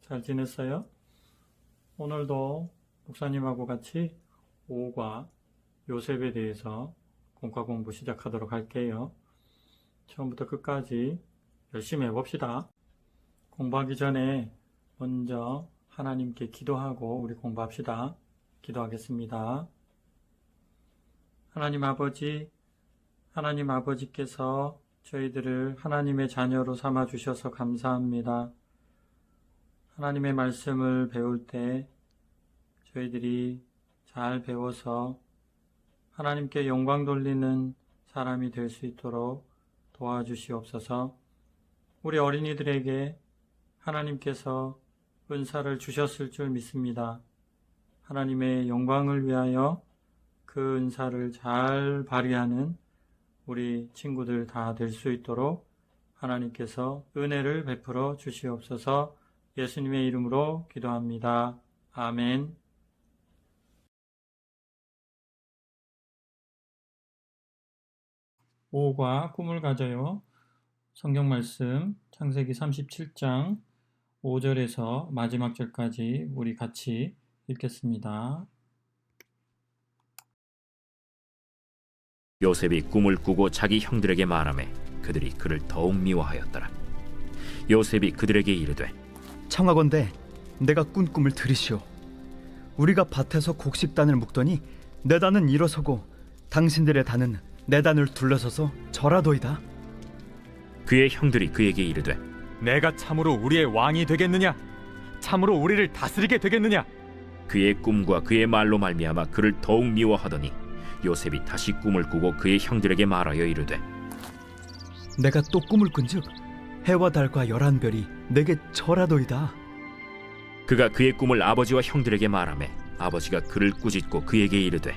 잘 지냈어요? 오늘도 목사님하고 같이 오과 요셉에 대해서 공과 공부 시작하도록 할게요. 처음부터 끝까지 열심히 해봅시다. 공부하기 전에 먼저 하나님께 기도하고 우리 공부합시다. 기도하겠습니다. 하나님 아버지께서 저희들을 하나님의 자녀로 삼아 주셔서 감사합니다. 하나님의 말씀을 배울 때 저희들이 잘 배워서 하나님께 영광 돌리는 사람이 될 수 있도록 도와주시옵소서. 우리 어린이들에게 하나님께서 은사를 주셨을 줄 믿습니다. 하나님의 영광을 위하여 그 은사를 잘 발휘하는 우리 친구들 다 될 수 있도록 하나님께서 은혜를 베풀어 주시옵소서. 예수님의 이름으로 기도합니다. 아멘. 오과 꿈을 가져요. 성경 말씀 창세기 37장 5절에서 마지막 절까지 우리 같이 읽겠습니다. 요셉이 꿈을 꾸고 자기 형들에게 말하매 그들이 그를 더욱 미워하였더라. 요셉이 그들에게 이르되 청하건대 내가 꾼 꿈을 들으시오. 우리가 밭에서 곡식단을 묶더니 내 단은 일어서고 당신들의 단은 내 단을 둘러서서 절하도이다. 그의 형들이 그에게 이르되 내가 참으로 우리의 왕이 되겠느냐? 참으로 우리를 다스리게 되겠느냐? 그의 꿈과 그의 말로 말미암아 그를 더욱 미워하더니 요셉이 다시 꿈을 꾸고 그의 형들에게 말하여 이르되 내가 또 꿈을 꾼즉 해와 달과 11별이 내게 절하도이다. 그가 그의 꿈을 아버지와 형들에게 말하매 아버지가 그를 꾸짖고 그에게 이르되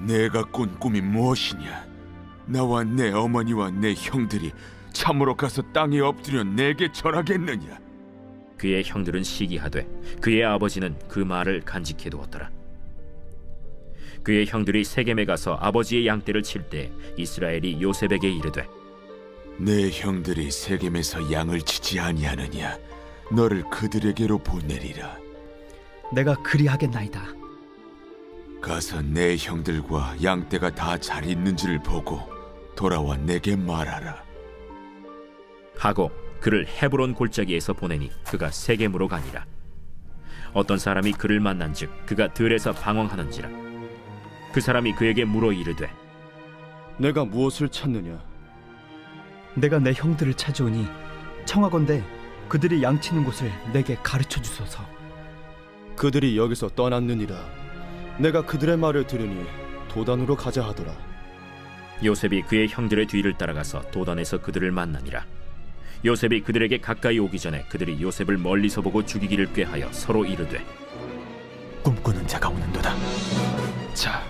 내가 꾼 꿈이 무엇이냐? 나와 내 어머니와 내 형들이 참으로 가서 땅에 엎드려 내게 절하겠느냐? 그의 형들은 시기하되 그의 아버지는 그 말을 간직해 두었더라. 그의 형들이 세겜에 가서 아버지의 양떼를 칠 때 이스라엘이 요셉에게 이르되 내 형들이 세겜에서 양을 치지 아니하느냐? 너를 그들에게로 보내리라. 내가 그리하겠나이다. 가서 내 형들과 양떼가 다 잘 있는지를 보고 돌아와 내게 말하라. 하고 그를 헤브론 골짜기에서 보내니 그가 세겜으로 가니라. 어떤 사람이 그를 만난즉 그가 들에서 방황하는지라. 그 사람이 그에게 물어 이르되 내가 무엇을 찾느냐? 내가 내 형들을 찾아오니 청하건대 그들이 양치는 곳을 내게 가르쳐 주소서. 그들이 여기서 떠났느니라. 내가 그들의 말을 들으니 도단으로 가자 하더라. 요셉이 그의 형들의 뒤를 따라가서 도단에서 그들을 만나니라. 요셉이 그들에게 가까이 오기 전에 그들이 요셉을 멀리서 보고 죽이기를 꾀하여 서로 이르되 꿈꾸는 자가 오는도다. 자,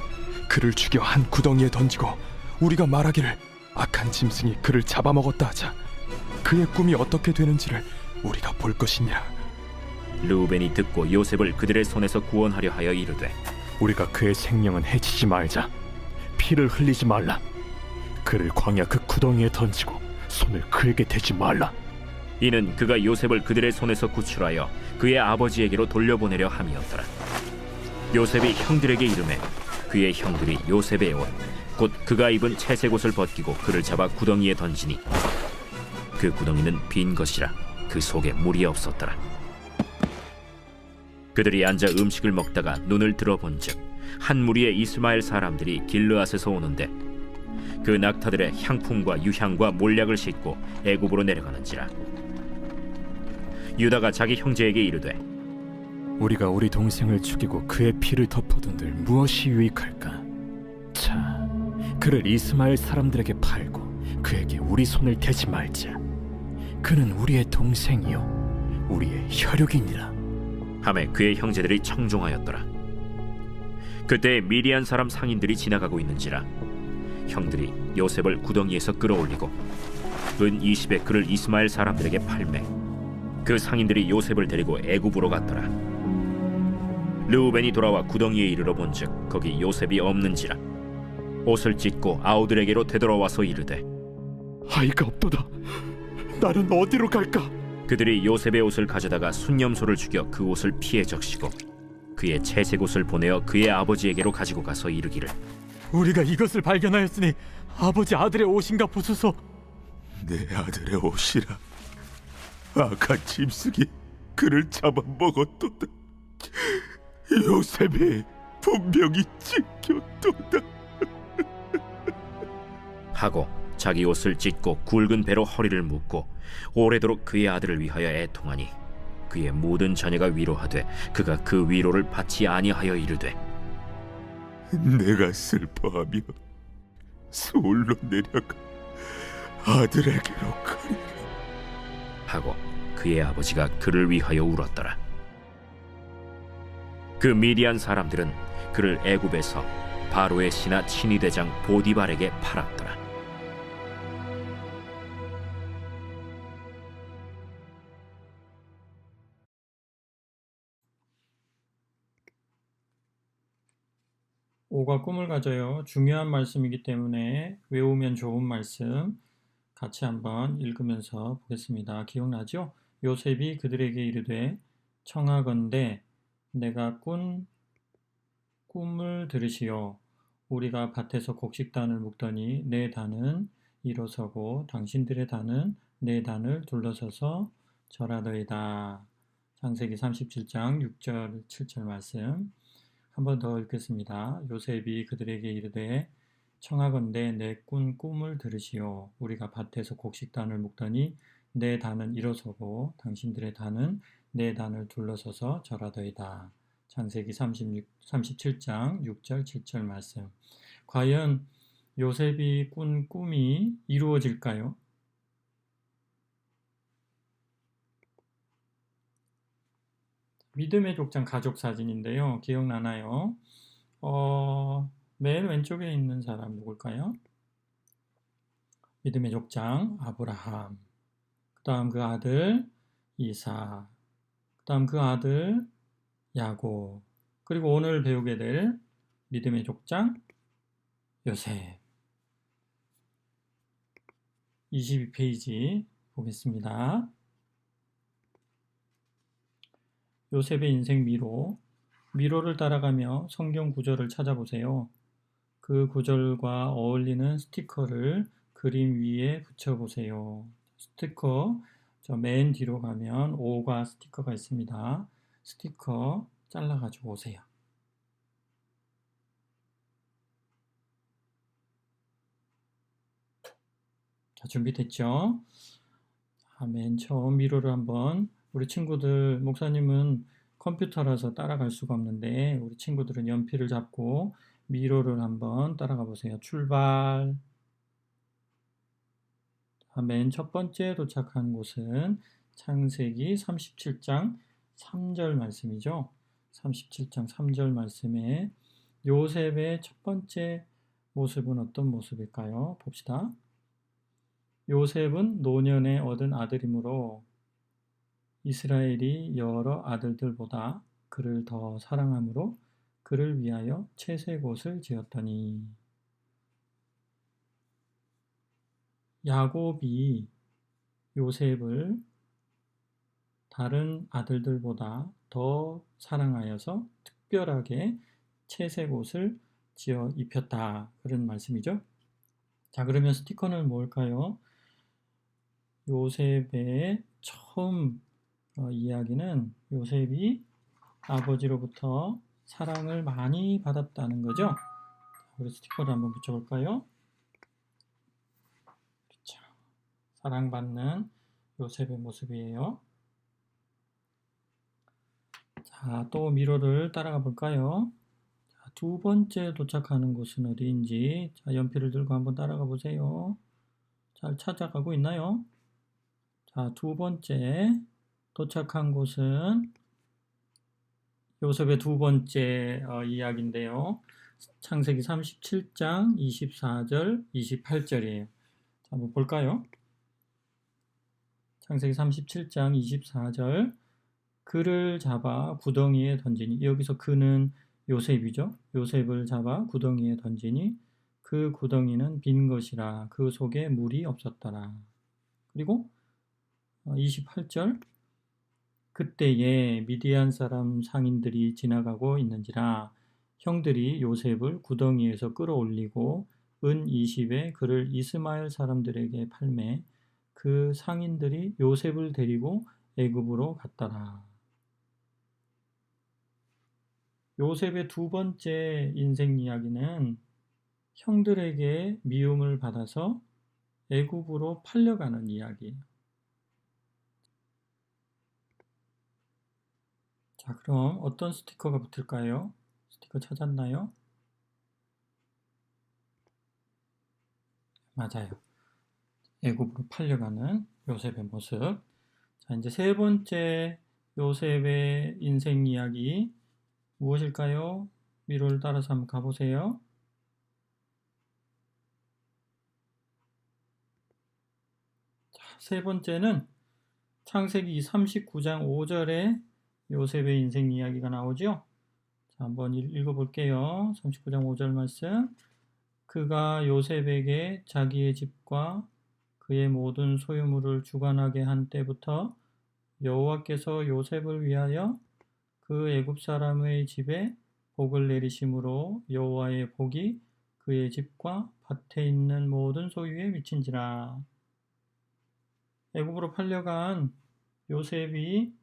그를 죽여 한 구덩이에 던지고 우리가 말하기를 악한 짐승이 그를 잡아먹었다 하자. 그의 꿈이 어떻게 되는지를 우리가 볼 것이니라. 르우벤이 듣고 요셉을 그들의 손에서 구원하려 하여 이르되 우리가 그의 생명은 해치지 말자. 피를 흘리지 말라. 그를 광야 그 구덩이에 던지고 손을 그에게 대지 말라. 이는 그가 요셉을 그들의 손에서 구출하여 그의 아버지에게로 돌려보내려 함이었더라. 요셉이 형들에게 이르매 그의 형들이 요셉의 옷 곧 그가 입은 채색 옷을 벗기고 그를 잡아 구덩이에 던지니 그 구덩이는 빈 것이라 그 속에 물이 없었더라. 그들이 앉아 음식을 먹다가 눈을 들어본즉 한 무리의 이스마엘 사람들이 길르앗에서 오는데 그 낙타들의 향품과 유향과 몰약을 싣고 애굽으로 내려가는지라. 유다가 자기 형제에게 이르되 우리가 우리 동생을 죽이고 그의 피를 덮어둔들 무엇이 유익할까? 자, 그를 이스마엘 사람들에게 팔고 그에게 우리 손을 대지 말자. 그는 우리의 동생이요 우리의 혈육이니라. 하매 그의 형제들이 청종하였더라. 그때 미디안 사람 상인들이 지나가고 있는지라 형들이 요셉을 구덩이에서 끌어올리고 은 20에 그를 이스마엘 사람들에게 팔매 그 상인들이 요셉을 데리고 애굽으로 갔더라. 르우벤이 돌아와 구덩이에 이르러 본즉 거기 요셉이 없는지라. 옷을 찢고 아우들에게로 되돌아와서 이르되 아이가 없도다. 나는 어디로 갈까? 그들이 요셉의 옷을 가져다가 순념소를 죽여 그 옷을 피해 적시고 그의 채색 옷을 보내어 그의 아버지에게로 가지고 가서 이르기를 우리가 이것을 발견하였으니 아버지 아들의 옷인가 보소서. 내 아들의 옷이라. 악한 짐승이 그를 잡아먹었도다. 요셉이 분명히 찢겼도다. 하고 자기 옷을 찢고 굵은 배로 허리를 묶고 오래도록 그의 아들을 위하여 애통하니 그의 모든 자녀가 위로하되 그가 그 위로를 받지 아니하여 이르되 내가 슬퍼하며 서울로 내려가 아들에게로 가리라. 하고 그의 아버지가 그를 위하여 울었더라. 그 미디안 사람들은 그를 애굽에서 바로의 신하 친위대장 보디발에게 팔았더라. 오가 꿈을 가져요. 중요한 말씀이기 때문에 외우면 좋은 말씀 같이 한번 읽으면서 보겠습니다. 기억나죠? 요셉이 그들에게 이르되 청하건대 내가 꾼 꿈을 들으시오. 우리가 밭에서 곡식단을 묶더니 내 단은 일어서고 당신들의 단은 내 단을 둘러서서 절하더이다. 창세기 37장 6절 7절 말씀 한 번 더 읽겠습니다. 요셉이 그들에게 이르되 청하건대 내 꾼 꿈을 들으시오. 우리가 밭에서 곡식단을 묶더니 내 단은 일어서고 당신들의 단은 내 단을 둘러서서 절하더이다. 창세기 37장 6절 7절 말씀. 과연 요셉이 꾼 꿈이 이루어질까요? 믿음의 족장 가족 사진인데요. 기억나나요? 맨 왼쪽에 있는 사람 누굴까요? 믿음의 족장 아브라함. 그 다음 그 아들 이삭. 그 다음 그 아들 야곱. 그리고 오늘 배우게 될 믿음의 족장 요셉. 22페이지 보겠습니다. 요셉의 인생 미로. 미로를 따라가며 성경 구절을 찾아보세요. 그 구절과 어울리는 스티커를 그림 위에 붙여보세요. 스티커, 저 맨 뒤로 가면 O가 스티커가 있습니다. 스티커 잘라가지고 오세요. 자, 준비됐죠? 맨 처음 미로를 한번 우리 친구들, 목사님은 컴퓨터라서 따라갈 수가 없는데 우리 친구들은 연필을 잡고 미로를 한번 따라가 보세요. 출발. 맨 첫 번째 도착한 곳은 창세기 37장 3절 말씀이죠. 37장 3절 말씀에 요셉의 첫 번째 모습은 어떤 모습일까요? 봅시다. 요셉은 노년에 얻은 아들이므로 이스라엘이 여러 아들들보다 그를 더 사랑함으로 그를 위하여 채색 옷을 지었더니. 야곱이 요셉을 다른 아들들보다 더 사랑하여서 특별하게 채색 옷을 지어 입혔다. 그런 말씀이죠. 자, 그러면 스티커는 뭘까요? 요셉의 처음 이야기는 요셉이 아버지로부터 사랑을 많이 받았다는 거죠. 우리 스티커를 한번 붙여볼까요? 그렇죠. 사랑받는 요셉의 모습이에요. 자, 또 미로를 따라가 볼까요? 자, 두 번째 도착하는 곳은 어디인지 자, 연필을 들고 한번 따라가 보세요. 잘 찾아가고 있나요? 자, 두 번째 도착한 곳은 요셉의 두 번째 이야기인데요. 창세기 37장 24절, 28절이에요. 자, 한번 볼까요? 창세기 37장 24절. 그를 잡아 구덩이에 던지니, 여기서 그는 요셉이죠. 요셉을 잡아 구덩이에 던지니 그 구덩이는 빈 것이라 그 속에 물이 없었더라. 그리고 28절 그때에 미디안 사람 상인들이 지나가고 있는지라 형들이 요셉을 구덩이에서 끌어올리고 은 20에 그를 이스마엘 사람들에게 팔매 그 상인들이 요셉을 데리고 애굽으로 갔더라. 요셉의 두 번째 인생 이야기는 형들에게 미움을 받아서 애굽으로 팔려가는 이야기예요. 자, 그럼 어떤 스티커가 붙을까요? 스티커 찾았나요? 맞아요. 애굽으로 팔려가는 요셉의 모습. 자, 이제 세 번째 요셉의 인생 이야기 무엇일까요? 미로를 따라서 한번 가보세요. 자, 세 번째는 창세기 39장 5절에 요셉의 인생 이야기가 나오죠. 자, 한번 읽어볼게요. 39장 5절 말씀. 그가 요셉에게 자기의 집과 그의 모든 소유물을 주관하게 한 때부터 여호와께서 요셉을 위하여 그 애굽 사람의 집에 복을 내리심으로 여호와의 복이 그의 집과 밭에 있는 모든 소유에 미친지라. 애굽으로 팔려간 요셉이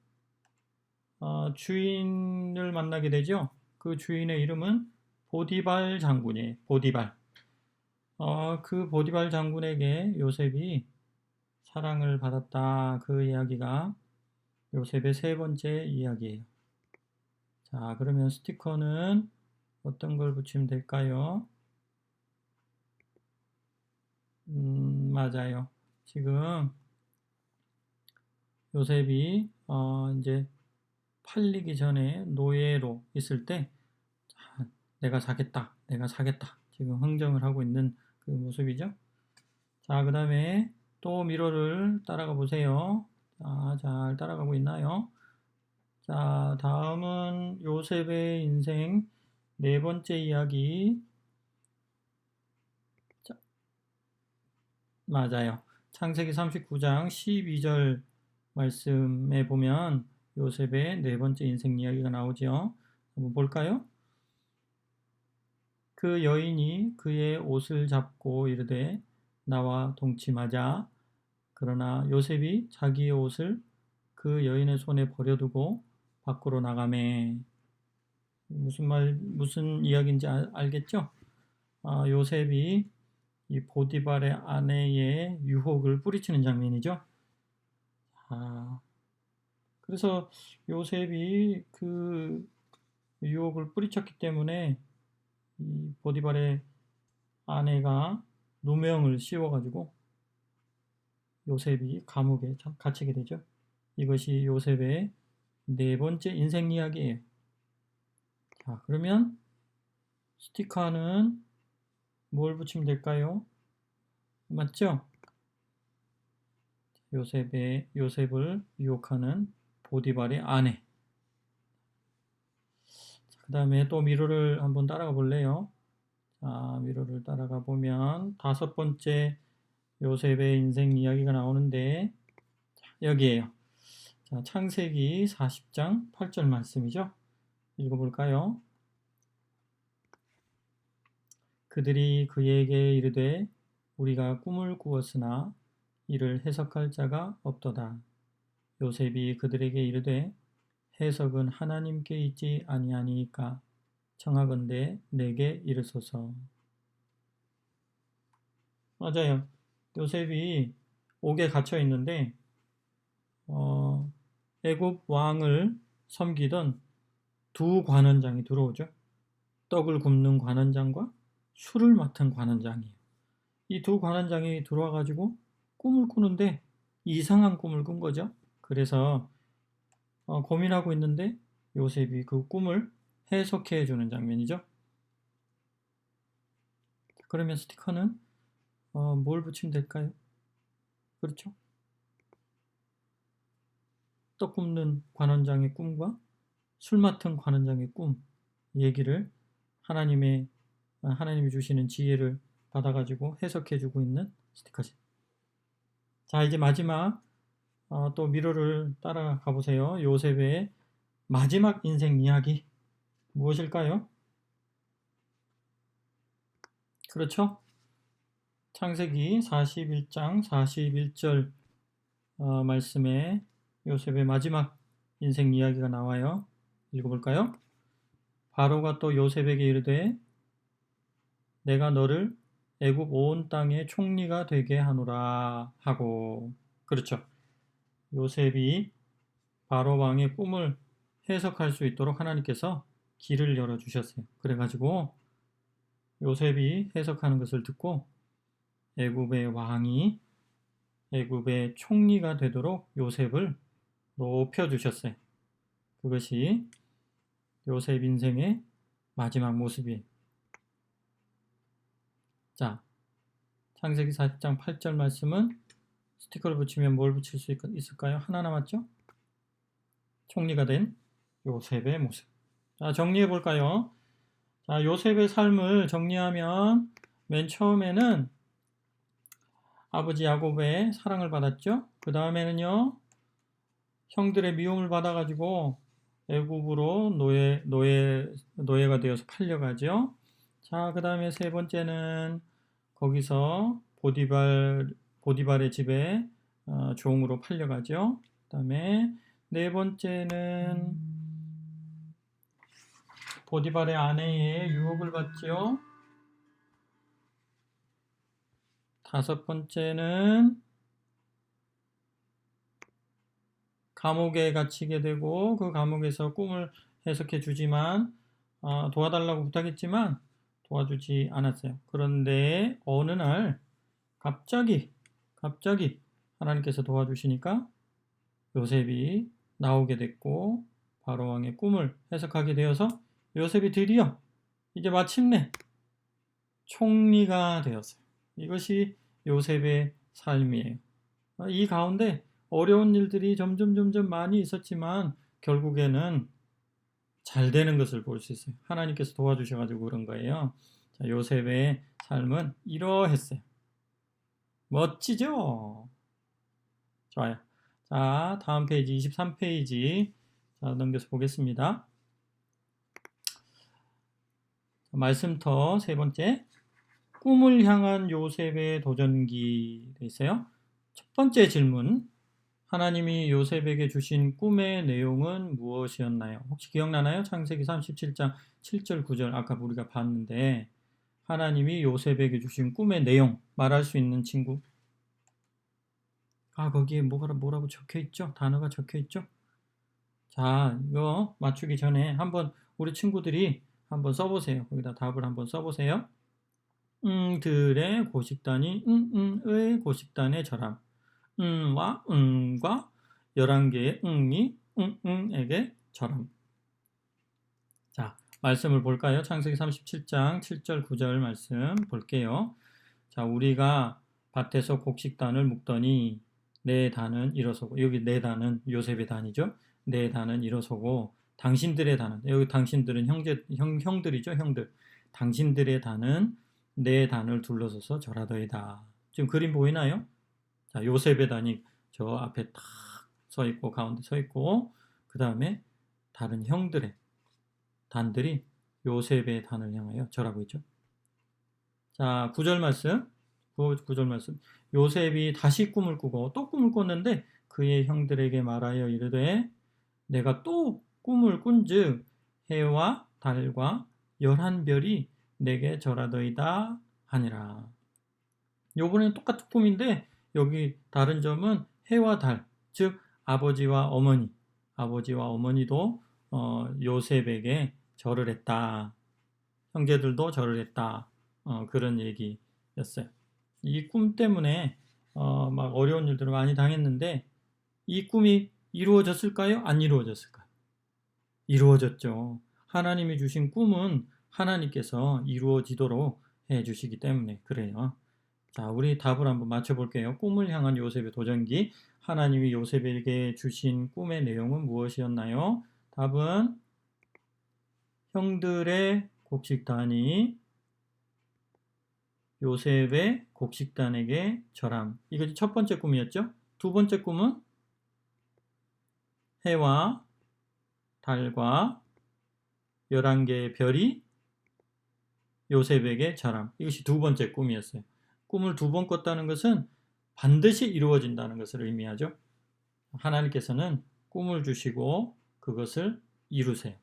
주인을 만나게 되죠. 그 주인의 이름은 보디발 장군이에요. 보디발. 그 보디발 장군에게 요셉이 사랑을 받았다. 그 이야기가 요셉의 세 번째 이야기예요. 자, 그러면 스티커는 어떤 걸 붙이면 될까요? 맞아요. 지금 요셉이 이제 팔리기 전에 노예로 있을 때 자, 내가 사겠다. 지금 흥정을 하고 있는 그 모습이죠. 자, 그 다음에 또 미로를 따라가 보세요. 자, 잘 따라가고 있나요? 자, 다음은 요셉의 인생 네 번째 이야기. 자, 맞아요. 창세기 39장 12절 말씀에 보면 요셉의 네 번째 인생 이야기가 나오죠. 한번 볼까요? 그 여인이 그의 옷을 잡고 이르되 나와 동침하자. 그러나 요셉이 자기의 옷을 그 여인의 손에 버려두고 밖으로 나가매. 무슨 이야기인지 알겠죠? 요셉이 이 보디발의 아내의 유혹을 뿌리치는 장면이죠. 그래서 요셉이 그 유혹을 뿌리쳤기 때문에 이 보디발의 아내가 누명을 씌워가지고 요셉이 감옥에 갇히게 되죠. 이것이 요셉의 네 번째 인생 이야기예요. 자, 그러면 스티커는 뭘 붙이면 될까요? 맞죠? 요셉을 유혹하는 보디발의 아내. 그 다음에 또 미로를 한번 따라가 볼래요? 자, 미로를 따라가 보면 다섯 번째 요셉의 인생 이야기가 나오는데 여기에요. 자, 창세기 40장 8절 말씀이죠. 읽어볼까요? 그들이 그에게 이르되 우리가 꿈을 꾸었으나 이를 해석할 자가 없도다. 요셉이 그들에게 이르되 해석은 하나님께 있지 아니하니까 청하건대 내게 이르소서. 맞아요. 요셉이 옥에 갇혀 있는데 애굽 왕을 섬기던 두 관원장이 들어오죠. 떡을 굽는 관원장과 술을 맡은 관원장이에요. 이 두 관원장이 들어와 가지고 꿈을 꾸는데 이상한 꿈을 꾼 거죠. 그래서 고민하고 있는데 요셉이 그 꿈을 해석해 주는 장면이죠. 그러면 스티커는 뭘 붙이면 될까요? 그렇죠? 떡 굽는 관원장의 꿈과 술 맡은 관원장의 꿈 얘기를 하나님이 주시는 지혜를 받아가지고 해석해 주고 있는 스티커죠. 자, 이제 마지막 또 미로를 따라가 보세요. 요셉의 마지막 인생 이야기 무엇일까요? 그렇죠? 창세기 41장 41절 말씀에 요셉의 마지막 인생 이야기가 나와요. 읽어볼까요? 바로가 또 요셉에게 이르되 내가 너를 애굽 온 땅의 총리가 되게 하노라 하고, 그렇죠. 요셉이 바로 왕의 꿈을 해석할 수 있도록 하나님께서 길을 열어주셨어요. 그래가지고 요셉이 해석하는 것을 듣고 애굽의 왕이 애굽의 총리가 되도록 요셉을 높여주셨어요. 그것이 요셉 인생의 마지막 모습이에요. 자, 창세기 40장 8절 말씀은 스티커를 붙이면 뭘 붙일 수 있을까요? 하나 남았죠? 총리가 된 요셉의 모습. 자, 정리해 볼까요? 자, 요셉의 삶을 정리하면 맨 처음에는 아버지 야곱의 사랑을 받았죠. 그 다음에는요, 형들의 미움을 받아가지고 애굽으로 노예가 되어서 팔려가죠. 자, 그 다음에 세 번째는 거기서 보디발의 집에 종으로 팔려가죠. 그 다음에 네 번째는 보디발의 아내의 유혹을 받죠. 다섯 번째는 감옥에 갇히게 되고 그 감옥에서 꿈을 해석해 주지만 도와달라고 부탁했지만 도와주지 않았어요. 그런데 어느 날 갑자기 하나님께서 도와주시니까 요셉이 나오게 됐고 바로 왕의 꿈을 해석하게 되어서 요셉이 드디어 이제 마침내 총리가 되었어요. 이것이 요셉의 삶이에요. 이 가운데 어려운 일들이 점점 많이 있었지만 결국에는 잘 되는 것을 볼 수 있어요. 하나님께서 도와주셔가지고 그런 거예요. 자, 요셉의 삶은 이러했어요. 멋지죠? 좋아요. 자, 다음 페이지 23페이지 자, 넘겨서 보겠습니다. 말씀터 세 번째, 꿈을 향한 요셉의 도전기 돼 있어요. 첫 번째 질문, 하나님이 요셉에게 주신 꿈의 내용은 무엇이었나요? 혹시 기억나나요? 창세기 37장 7절 9절 아까 우리가 봤는데 하나님이 요셉에게 주신 꿈의 내용 말할 수 있는 친구? 거기에 뭐라고 적혀있죠? 단어가 적혀있죠? 자, 이거 맞추기 전에 한번 우리 친구들이 한번 써보세요. 거기다 답을 한번 써보세요. 들의 고식단이 의 고식단의 절함. 와 과 11개의 이 에게 절함. 자, 말씀을 볼까요? 창세기 37장 7절 9절 말씀 볼게요. 자, 우리가 밭에서 곡식단을 묶더니 내 단은 일어서고, 여기 내 단은 요셉의 단이죠. 내 단은 일어서고 당신들의 단은, 여기 당신들은 형들이죠. 형들. 당신들의 단은 내 단을 둘러서서 절하더이다. 지금 그림 보이나요? 자, 요셉의 단이 저 앞에 탁 서 있고 가운데 서 있고 그 다음에 다른 형들의 단들이 요셉의 단을 향하여 절하고 있죠. 자, 9절 말씀. 요셉이 다시 꿈을 꾸고 또 꿈을 꿨는데 그의 형들에게 말하여 이르되 내가 또 꿈을 꾼즉 해와 달과 11별이 내게 절하더이다 하니라. 요번에는 똑같은 꿈인데 여기 다른 점은 해와 달, 즉 아버지와 어머니도 요셉에게 절을 했다. 형제들도 절을 했다. 그런 얘기였어요. 이 꿈 때문에 막 어려운 일들을 많이 당했는데 이 꿈이 이루어졌을까요? 안 이루어졌을까요? 이루어졌죠. 하나님이 주신 꿈은 하나님께서 이루어지도록 해주시기 때문에 그래요. 자, 우리 답을 한번 맞춰볼게요. 꿈을 향한 요셉의 도전기. 하나님이 요셉에게 주신 꿈의 내용은 무엇이었나요? 답은 형들의 곡식단이 요셉의 곡식단에게 절함. 이것이 첫 번째 꿈이었죠. 두 번째 꿈은 해와 달과 11개의 별이 요셉에게 절함. 이것이 두 번째 꿈이었어요. 꿈을 두 번 꿨다는 것은 반드시 이루어진다는 것을 의미하죠. 하나님께서는 꿈을 주시고 그것을 이루세요.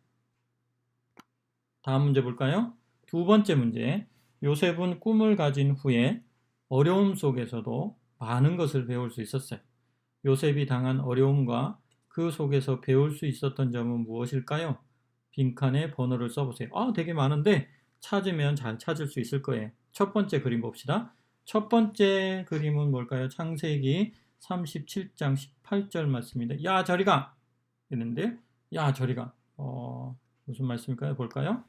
다음 문제 볼까요? 두 번째 문제. 요셉은 꿈을 가진 후에 어려움 속에서도 많은 것을 배울 수 있었어요. 요셉이 당한 어려움과 그 속에서 배울 수 있었던 점은 무엇일까요? 빈칸에 번호를 써보세요. 되게 많은데 찾으면 잘 찾을 수 있을 거예요. 첫 번째 그림 봅시다. 첫 번째 그림은 뭘까요? 창세기 37장 18절 말씀입니다. 야 저리 가! 이랬는데 야 저리 가. 무슨 말씀일까요? 볼까요?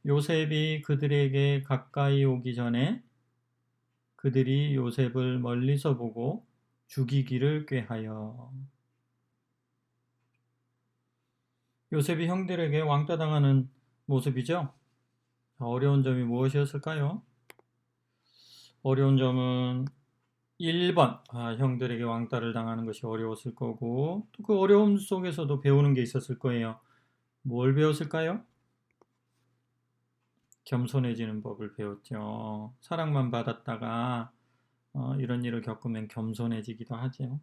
요셉이 그들에게 가까이 오기 전에 그들이 요셉을 멀리서 보고 죽이기를 꾀하여. 요셉이 형들에게 왕따당하는 모습이죠. 어려운 점이 무엇이었을까요? 어려운 점은 1번, 형들에게 왕따를 당하는 것이 어려웠을 거고, 또 그 어려움 속에서도 배우는 게 있었을 거예요. 뭘 배웠을까요? 겸손해지는 법을 배웠죠. 사랑만 받았다가 이런 일을 겪으면 겸손해지기도 하죠.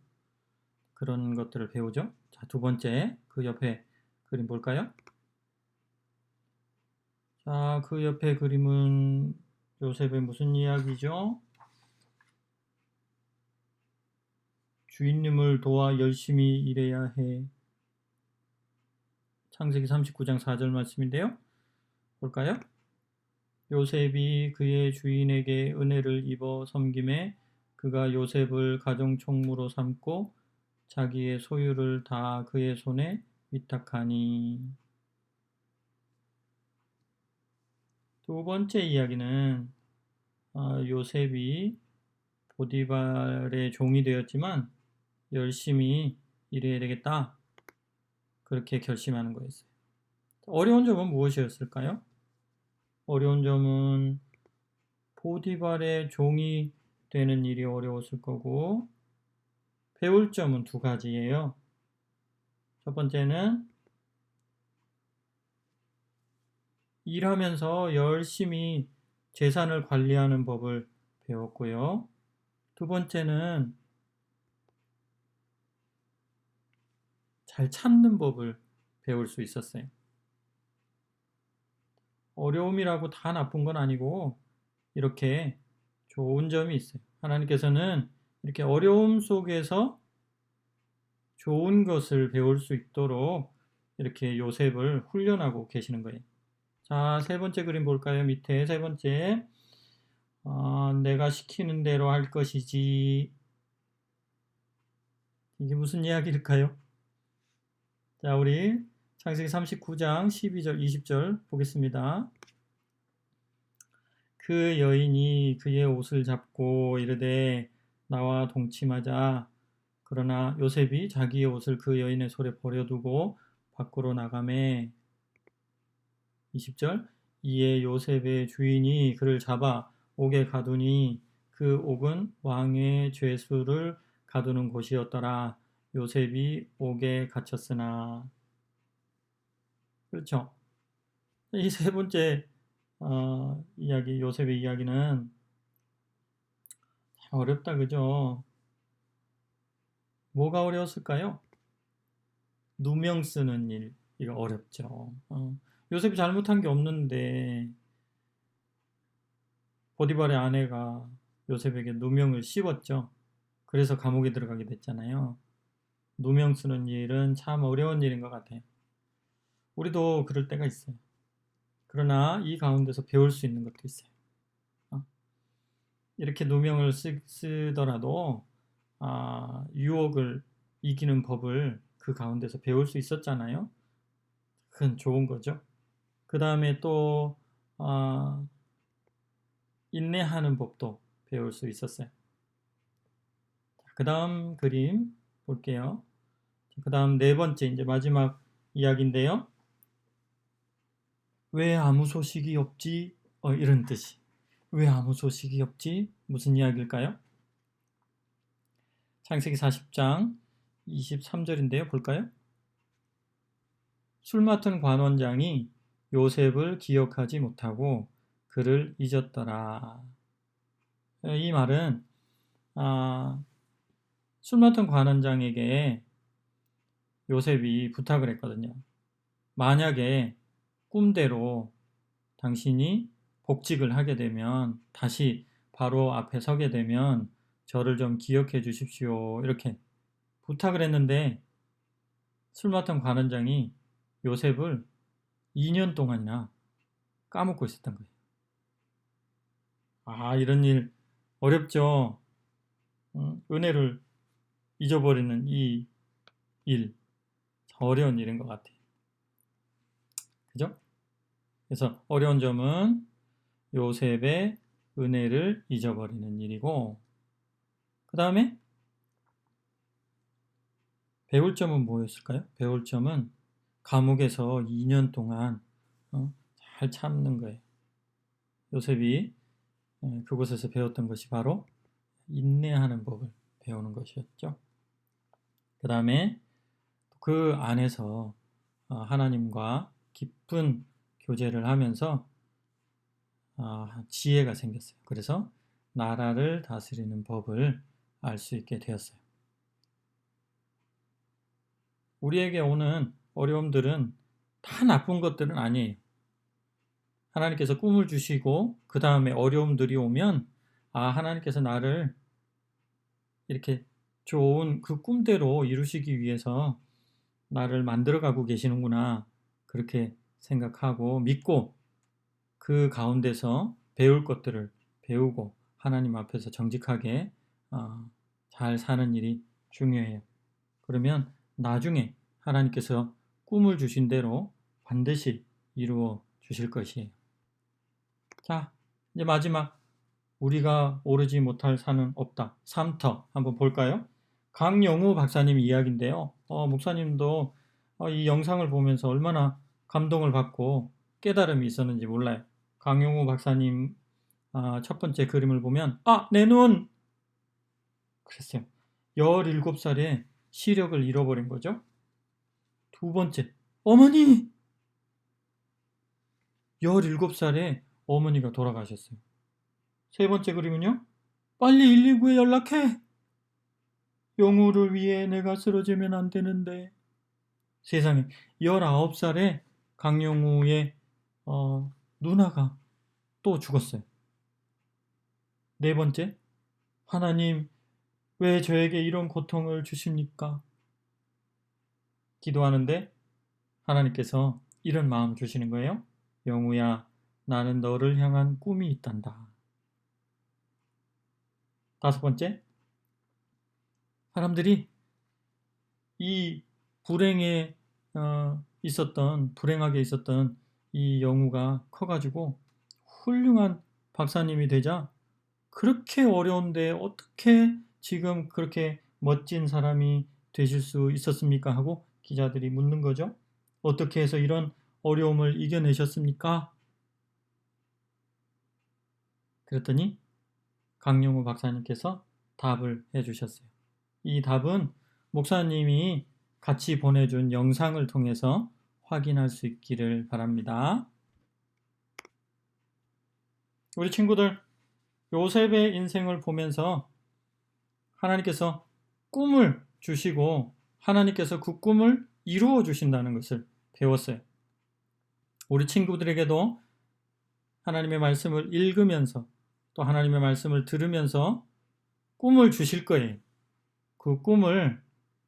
그런 것들을 배우죠. 자, 두 번째, 그 옆에 그림 볼까요? 자, 그 옆에 그림은 요셉의 무슨 이야기죠? 주인님을 도와 열심히 일해야 해. 창세기 39장 4절 말씀인데요. 볼까요? 요셉이 그의 주인에게 은혜를 입어 섬김에 그가 요셉을 가정 총무로 삼고 자기의 소유를 다 그의 손에 위탁하니. 두 번째 이야기는 요셉이 보디발의 종이 되었지만 열심히 일해야 되겠다. 그렇게 결심하는 거였어요. 어려운 점은 무엇이었을까요? 어려운 점은 보디발의 종이 되는 일이 어려웠을 거고, 배울 점은 두 가지예요. 첫 번째는 일하면서 열심히 재산을 관리하는 법을 배웠고요. 두 번째는 잘 참는 법을 배울 수 있었어요. 어려움이라고 다 나쁜 건 아니고 이렇게 좋은 점이 있어요. 하나님께서는 이렇게 어려움 속에서 좋은 것을 배울 수 있도록 이렇게 요셉을 훈련하고 계시는 거예요. 자, 세 번째 그림 볼까요? 밑에 세 번째. 내가 시키는 대로 할 것이지. 이게 무슨 이야기일까요? 자, 우리 창세기 39장 12절, 20절 보겠습니다. 그 여인이 그의 옷을 잡고 이르되 나와 동침하자. 그러나 요셉이 자기의 옷을 그 여인의 손에 버려두고 밖으로 나가매. 20절. 이에 요셉의 주인이 그를 잡아 옥에 가두니 그 옥은 왕의 죄수를 가두는 곳이었더라. 요셉이 옥에 갇혔으나. 그렇죠. 이 세 번째 이야기, 요셉의 이야기는 참 어렵다, 그죠? 뭐가 어려웠을까요? 누명 쓰는 일, 이거 어렵죠. 요셉이 잘못한 게 없는데 보디발의 아내가 요셉에게 누명을 씌웠죠. 그래서 감옥에 들어가게 됐잖아요. 누명 쓰는 일은 참 어려운 일인 것 같아요. 우리도 그럴 때가 있어요. 그러나 이 가운데서 배울 수 있는 것도 있어요. 이렇게 누명을 쓰더라도 유혹을 이기는 법을 그 가운데서 배울 수 있었잖아요. 그건 좋은 거죠. 그 다음에 또 인내하는 법도 배울 수 있었어요. 그 다음 그림 볼게요. 그 다음 네 번째, 이제 마지막 이야기인데요. 왜 아무 소식이 없지? 이런 뜻이. 왜 아무 소식이 없지? 무슨 이야기일까요? 창세기 40장 23절인데요. 볼까요? 술 맡은 관원장이 요셉을 기억하지 못하고 그를 잊었더라. 이 말은 술 맡은 관원장에게 요셉이 부탁을 했거든요. 만약에 꿈대로 당신이 복직을 하게 되면, 다시 바로 앞에 서게 되면 저를 좀 기억해 주십시오. 이렇게 부탁을 했는데 술 맡은 관원장이 요셉을 2년 동안이나 까먹고 있었던 거예요. 이런 일 어렵죠. 은혜를 잊어버리는 이 일, 어려운 일인 것 같아요. 그죠? 그래서 어려운 점은 요셉의 은혜를 잊어버리는 일이고, 그 다음에 배울 점은 뭐였을까요? 배울 점은 감옥에서 2년 동안 잘 참는 거예요. 요셉이 그곳에서 배웠던 것이 바로 인내하는 법을 배우는 것이었죠. 그 다음에 그 안에서 하나님과 깊은 교제를 하면서 지혜가 생겼어요. 그래서 나라를 다스리는 법을 알 수 있게 되었어요. 우리에게 오는 어려움들은 다 나쁜 것들은 아니에요. 하나님께서 꿈을 주시고 그 다음에 어려움들이 오면 하나님께서 나를 이렇게 좋은 그 꿈대로 이루시기 위해서 나를 만들어가고 계시는구나, 그렇게 생각하고 믿고 그 가운데서 배울 것들을 배우고 하나님 앞에서 정직하게 잘 사는 일이 중요해요. 그러면 나중에 하나님께서 꿈을 주신 대로 반드시 이루어 주실 것이에요. 자, 이제 마지막, 우리가 오르지 못할 산은 없다. 3터 한번 볼까요? 강영우 박사님 이야기인데요. 목사님도 이 영상을 보면서 얼마나 감동을 받고 깨달음이 있었는지 몰라요. 강영우 박사님 첫 번째 그림을 보면 내 눈! 그랬어요. 17살에 시력을 잃어버린 거죠. 두 번째, 어머니! 17살에 어머니가 돌아가셨어요. 세 번째 그림은요, 빨리 119에 연락해! 영우를 위해 내가 쓰러지면 안 되는데. 세상에, 19살에 강영우의 누나가 또 죽었어요. 네 번째, 하나님, 왜 저에게 이런 고통을 주십니까? 기도하는데 하나님께서 이런 마음 주시는 거예요. 영우야, 나는 너를 향한 꿈이 있단다. 다섯 번째, 사람들이 이 불행하게 있었던 이 영우가 커가지고 훌륭한 박사님이 되자, 그렇게 어려운데 어떻게 지금 그렇게 멋진 사람이 되실 수 있었습니까? 하고 기자들이 묻는 거죠. 어떻게 해서 이런 어려움을 이겨내셨습니까? 그랬더니 강영우 박사님께서 답을 해주셨어요. 이 답은 목사님이 같이 보내준 영상을 통해서 확인할 수 있기를 바랍니다. 우리 친구들, 요셉의 인생을 보면서 하나님께서 꿈을 주시고 하나님께서 그 꿈을 이루어 주신다는 것을 배웠어요. 우리 친구들에게도 하나님의 말씀을 읽으면서 또 하나님의 말씀을 들으면서 꿈을 주실 거예요. 그 꿈을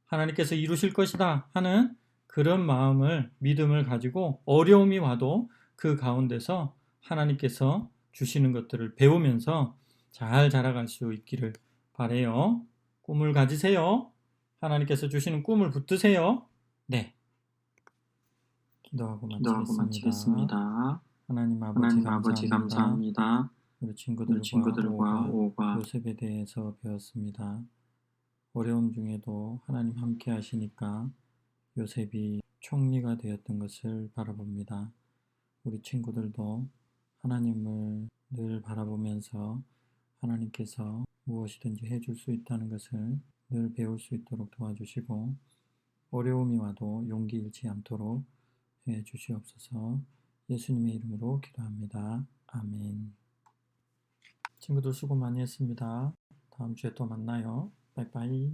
하나님께서 이루실 것이다 하는 그런 마음을, 믿음을 가지고 어려움이 와도 그 가운데서 하나님께서 주시는 것들을 배우면서 잘 자라갈 수 있기를 바라요. 꿈을 가지세요. 하나님께서 주시는 꿈을 붙드세요. 네. 기도하고 마치겠습니다. 하나님 아버지 감사합니다. 우리 친구들과 오과 요셉에 대해서 배웠습니다. 어려움 중에도 하나님 함께 하시니까 요셉이 총리가 되었던 것을 바라봅니다. 우리 친구들도 하나님을 늘 바라보면서 하나님께서 무엇이든지 해줄 수 있다는 것을 늘 배울 수 있도록 도와주시고, 어려움이 와도 용기 잃지 않도록 해 주시옵소서. 예수님의 이름으로 기도합니다. 아멘. 친구들 수고 많이 했습니다. 다음 주에 또 만나요. 빠이빠이.